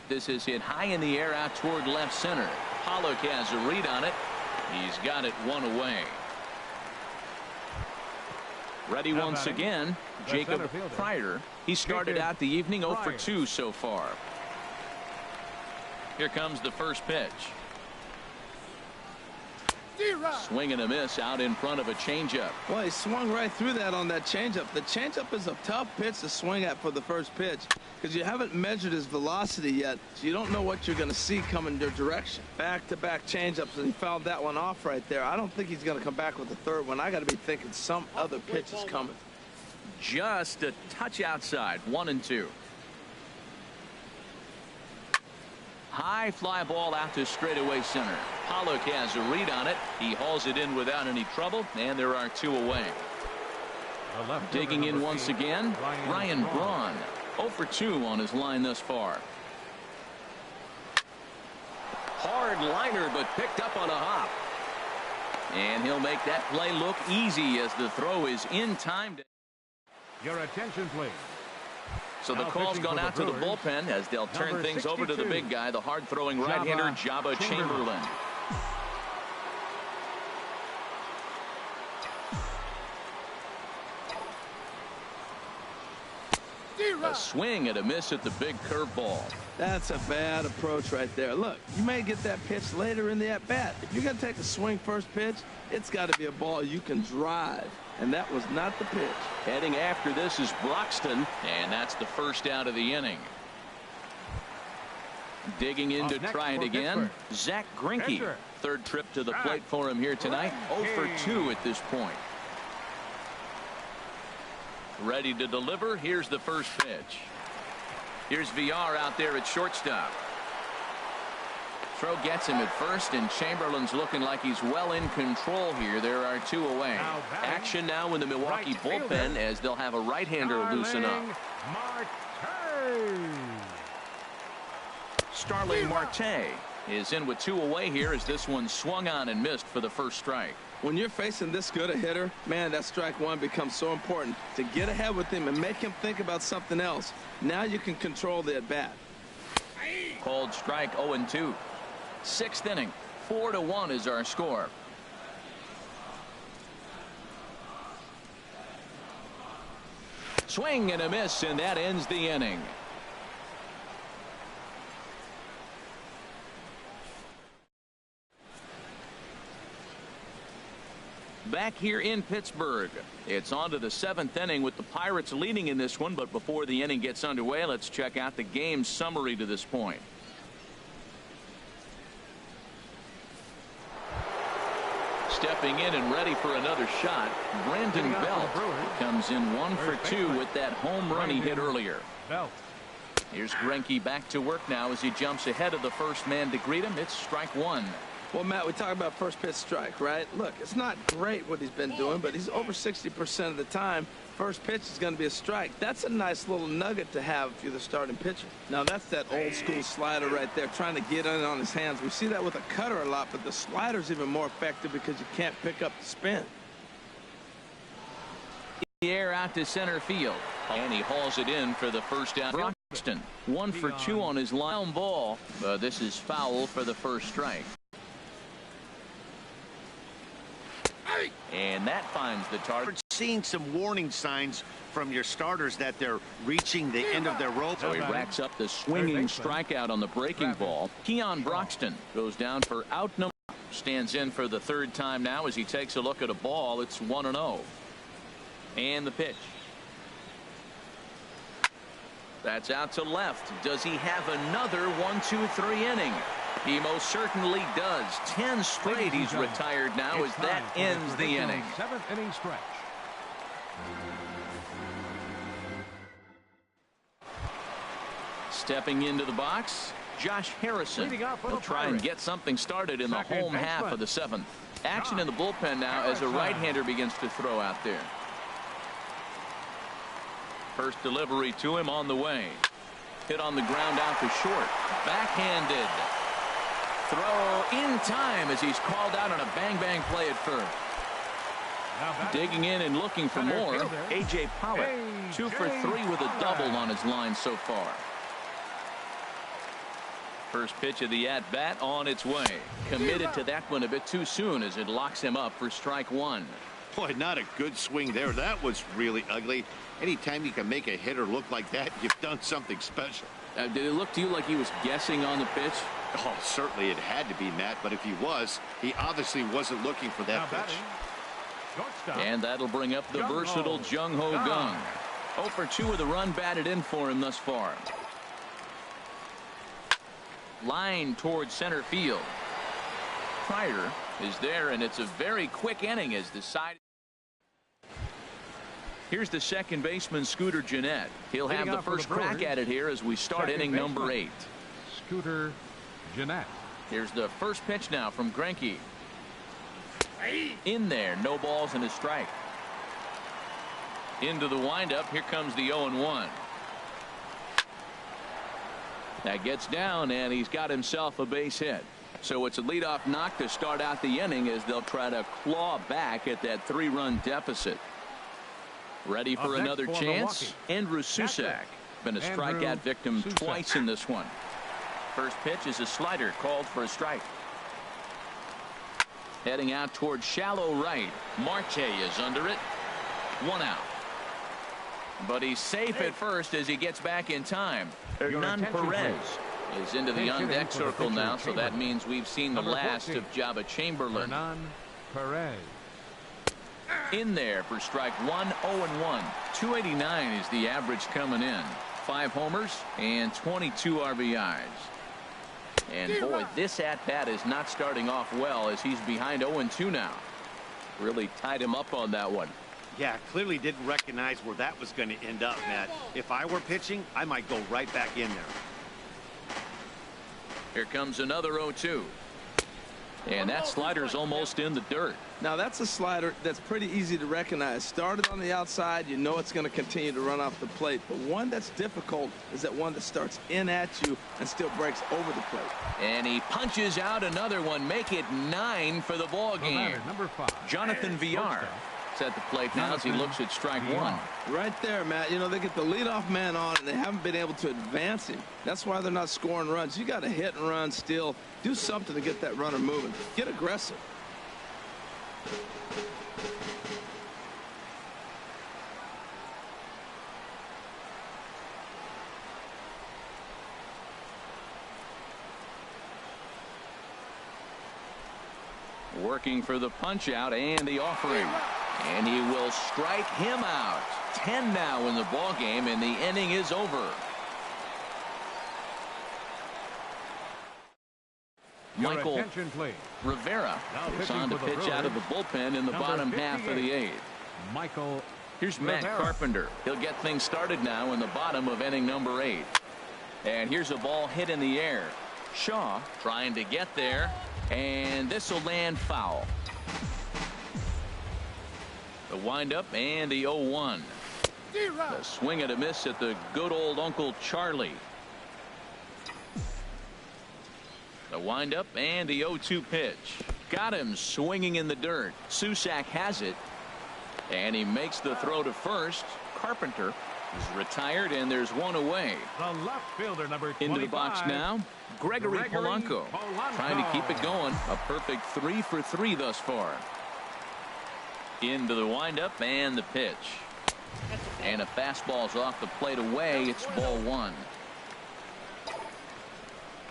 This is hit high in the air out toward left center. Pollock has a read on it. He's got it one away. Ready once again, Jacob Pryor. He started out the evening 0 for 2 so far. Here comes the first pitch. Swing and a miss out in front of a changeup. Well, he swung right through that on that changeup. The changeup is a tough pitch to swing at for the first pitch because you haven't measured his velocity yet, so you don't know what you're going to see coming your direction. Back-to-back changeups, and he fouled that one off right there. I don't think he's going to come back with the third one. I got to be thinking some other pitch is coming. Just a touch outside, 1-2. High fly ball out to straightaway center. Pollock has a read on it. He hauls it in without any trouble, and there are 2 away. Digging in once again, Ryan Braun. 0 for 2 on his line thus far. Hard liner, but picked up on a hop. And he'll make that play look easy as the throw is in time. Your attention, please. So the call's gone out to the bullpen as they'll turn things over to the big guy, the hard-throwing right-hander Jabba Chamberlain. A swing and a miss at the big curveball. That's a bad approach right there. Look, you may get that pitch later in the at-bat. If you're going to take a swing first pitch, it's got to be a ball you can drive. And that was not the pitch. Heading after this is Broxton, and that's the first out of the inning. Digging in to try it again, Zach Greinke. Third trip to the plate for him here tonight. 0 for 2 at this point. Ready to deliver. Here's the first pitch. Here's VR out there at shortstop. Throw gets him at first, and Chamberlain's looking like he's well in control here. There are 2 away. Action now in the Milwaukee bullpen as they'll have a right-hander loosen up. Starling Marte is in with 2 away here as this one swung on and missed for the first strike. When you're facing this good a hitter, man, that strike one becomes so important to get ahead with him and make him think about something else. Now you can control the at-bat. Called strike 0-2. 6th inning, 4-1 is our score. Swing and a miss, and that ends the inning. Back here in Pittsburgh, it's on to the 7th inning with the Pirates leading in this one, but before the inning gets underway, let's check out the game summary to this point. Stepping in and ready for another shot, Brandon Belt comes in 1 for 2 with that home run he hit earlier. Here's Greinke back to work now as he jumps ahead of the first man to greet him. It's strike 1. Well, Matt, we talk about first pitch strike, right? Look, it's not great what he's been doing, but he's over 60% of the time. First pitch is going to be a strike. That's a nice little nugget to have if you're the starting pitcher. Now, that's that old-school slider right there, trying to get in on his hands. We see that with a cutter a lot, but the slider's even more effective because you can't pick up the spin. The air out to center field, and he hauls it in for the first out. Broxton, 1 for 2 on his line ball. This is foul for the first strike. And that finds the target. Seeing some warning signs from your starters that they're reaching the end of their rope. So he racks up the swinging strikeout on the breaking ball. Keon Broxton goes down for out number. Stands in for the 3rd time now as he takes a look at a ball. It's 1-0. And the pitch. That's out to left. Does he have another 1-2-3 inning? He most certainly does. 10 straight he's retired now as that ends the inning. 7th inning stretch. Stepping into the box, Josh Harrison will try and get something started in the home half of the 7th. Action in the bullpen now as a right-hander begins to throw out there. First delivery to him on the way. Hit on the ground out to short. Backhanded. Throw in time as he's called out on a bang-bang play at first. Digging in and looking for more, A.J. Pollock. 2 for 3 with a double on his line so far. First pitch of the at-bat on its way. Committed to that one a bit too soon as it locks him up for strike one. Boy, not a good swing there. That was really ugly. Anytime you can make a hitter look like that, you've done something special. Did it look to you like he was guessing on the pitch? Oh, certainly it had to be, Matt, but if he was, he obviously wasn't looking for that pitch. And that'll bring up the versatile Jung-Ho Kang. 0 for 2 with a run batted in for him thus far. Line towards center field. Pryor is there, and it's a very quick inning as the side. Here's the second baseman, Scooter Gennett. He'll have the first crack at it here as we start inning number 8. Scooter Gennett. Here's the first pitch now from Greinke. In there, no balls and a strike. Into the windup. Here comes the 0-1. That gets down, and he's got himself a base hit. So it's a leadoff knock to start out the inning as they'll try to claw back at that 3-run deficit. Ready for another chance. Andrew Susac. Been a strikeout victim twice in this one. First pitch is a slider called for a strike. Heading out towards shallow right. Marte is under it. 1 out. But he's safe at first as he gets back in time. Hernan Perez is into the on-deck circle now, so that means we've seen the last of Jabba Chamberlain. Hernan Perez. In there for strike one. 0-1. 289 is the average coming in. 5 homers and 22 RBIs. And boy, this at-bat is not starting off well as he's behind 0-2 now. Really tied him up on that one. Yeah, clearly didn't recognize where that was going to end up, Matt. If I were pitching, I might go right back in there. Here comes another 0-2. And that slider's almost in the dirt. Now that's a slider that's pretty easy to recognize. Started on the outside, you know it's going to continue to run off the plate. But one that's difficult is that one that starts in at you and still breaks over the plate. And he punches out another one. Make it 9 for the ball game. Number 5. Jonathan Villar is at the plate now as he looks at strike one. Right there, Matt. You know, they get the leadoff man on and they haven't been able to advance him. That's why they're not scoring runs. You got to hit and run, steal, do something to get that runner moving. Get aggressive. Working for the punch out and the offering. And he will strike him out. 10 now in the ball game, and the inning is over. Michael Rivera is on to pitch out of the bullpen in the bottom half of the 8th. Michael. Here's Matt Carpenter. He'll get things started now in the bottom of inning number 8. And here's a ball hit in the air. Shaw trying to get there, and this will land foul. The windup and the 0-1. The swing and a miss at the good old Uncle Charlie. The windup and the 0-2 pitch. Got him swinging in the dirt. Susac has it, and he makes the throw to first. Carpenter is retired, and there's one away. The left fielder, number 25. Into the box now, Gregory Polanco trying to keep it going. A perfect 3 for 3 thus far. Into the windup and the pitch. And a fastball's off the plate away. It's ball 1.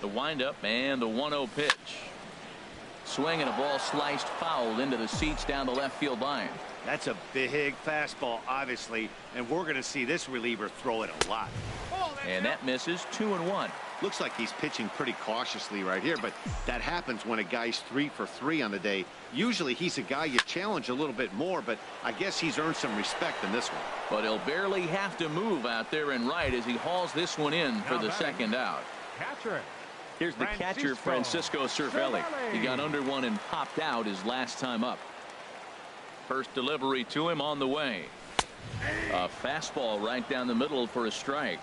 The windup and the 1-0 pitch. Swing and a ball sliced foul into the seats down the left field line. That's a big fastball, obviously, and we're going to see this reliever throw it a lot. And that misses. 2-1. Looks like he's pitching pretty cautiously right here, but that happens when a guy's 3 for 3 on the day. Usually he's a guy you challenge a little bit more, but I guess he's earned some respect in this one. But he'll barely have to move out there and right as he hauls this one in for the second out. Catcher. Here's the catcher, Francisco Cervelli. He got under one and popped out his last time up. First delivery to him on the way. A fastball right down the middle for a strike.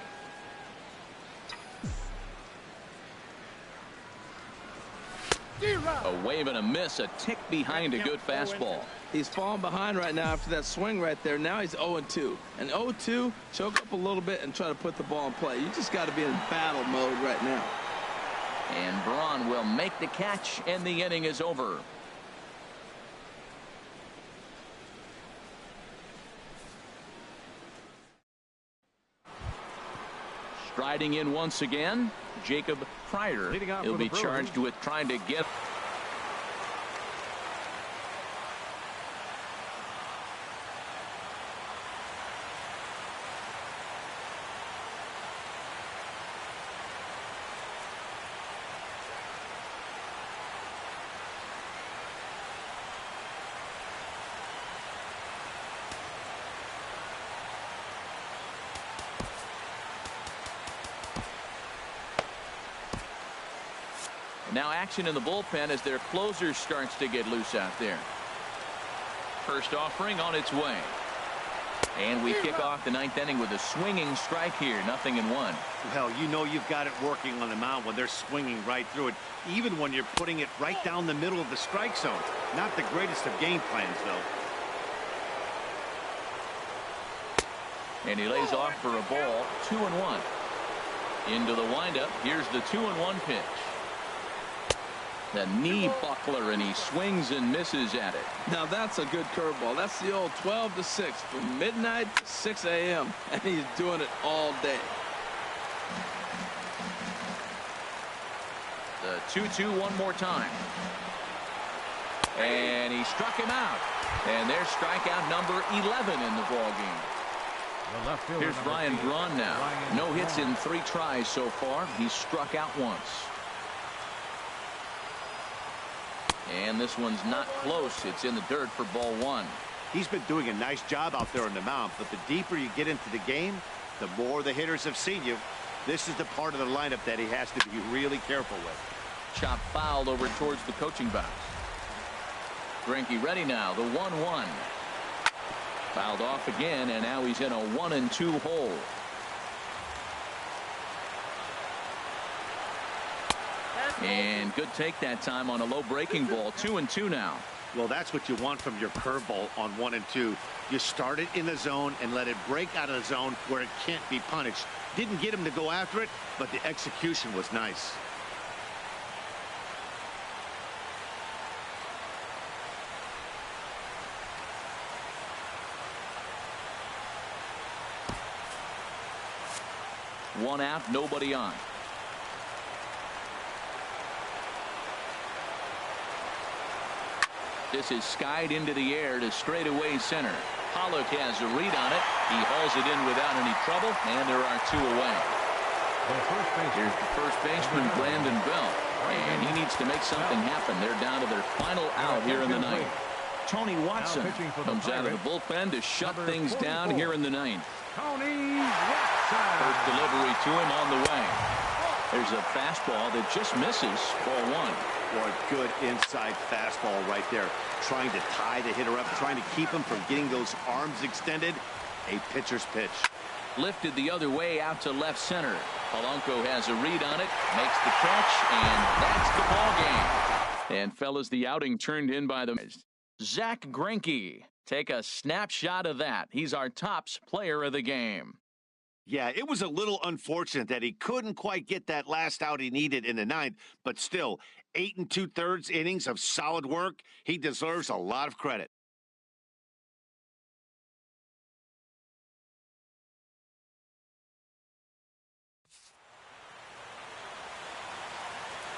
A wave and a miss, a tick behind a good fastball. He's falling behind right now after that swing right there. Now he's 0-2. And 0-2, choke up a little bit and try to put the ball in play. You just got to be in battle mode right now. And Braun will make the catch, and the inning is over. Striding in once again, Jacob Pryor. He'll be charged with trying to get. Now action in the bullpen as their closer starts to get loose out there. First offering on its way. And we kick off the ninth inning with a swinging strike here. 0-1. Well, you know you've got it working on the mound when they're swinging right through it, even when you're putting it right down the middle of the strike zone. Not the greatest of game plans, though. And he lays off for a ball. 2-1. Into the windup. Here's the 2-1 pitch. The knee buckler, and he swings and misses at it. Now that's a good curveball. That's the old 12 to 6 from midnight to 6 a.m. and he's doing it all day. The 2-2 one more time. And he struck him out. And there's strikeout number 11 in the ball game. Here's Ryan Braun now. No hits in 3 tries so far. He's struck out once. And this one's not close. It's in the dirt for ball 1. He's been doing a nice job out there on the mound, but the deeper you get into the game, the more the hitters have seen you. This is the part of the lineup that he has to be really careful with. Chop fouled over towards the coaching box. Greinke ready now. The 1-1. Fouled off again, and now he's in a 1-2 hole. And good take that time on a low breaking ball. 2-2 now. Well, that's what you want from your curveball on 1 and 2. You start it in the zone and let it break out of the zone where it can't be punished. Didn't get him to go after it, but the execution was nice. One out, nobody on. This is skied into the air to straightaway center. Pollock has a read on it. He hauls it in without any trouble, and there are 2 away. Here's the first baseman, Brandon Bell, and he needs to make something happen. They're down to their final out here in the ninth. Tony Watson comes out of the bullpen to shut things down here in the ninth. First delivery to him on the way. There's a fastball that just misses. Ball 1. Or a good inside fastball right there. Trying to tie the hitter up, trying to keep him from getting those arms extended. A pitcher's pitch. Lifted the other way out to left center. Polanco has a read on it, makes the catch, and that's the ball game. And fellas, the outing turned in by the Zach Greinke. Take a snapshot of that. He's our tops player of the game. Yeah, it was a little unfortunate that he couldn't quite get that last out he needed in the ninth, but still, 8 2/3 innings of solid work. He deserves a lot of credit.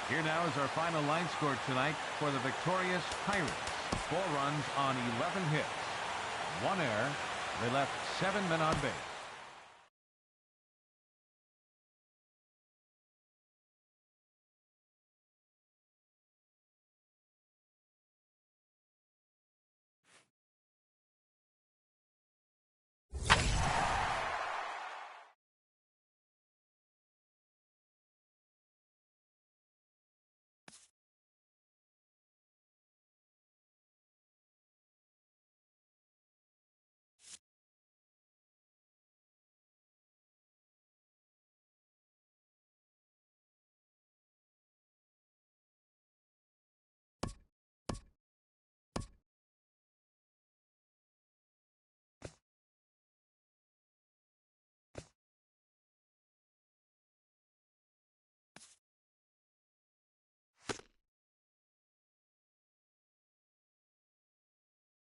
Here now is our final line score tonight for the victorious Pirates. 4 runs on 11 hits. 1 error. They left 7 men on base.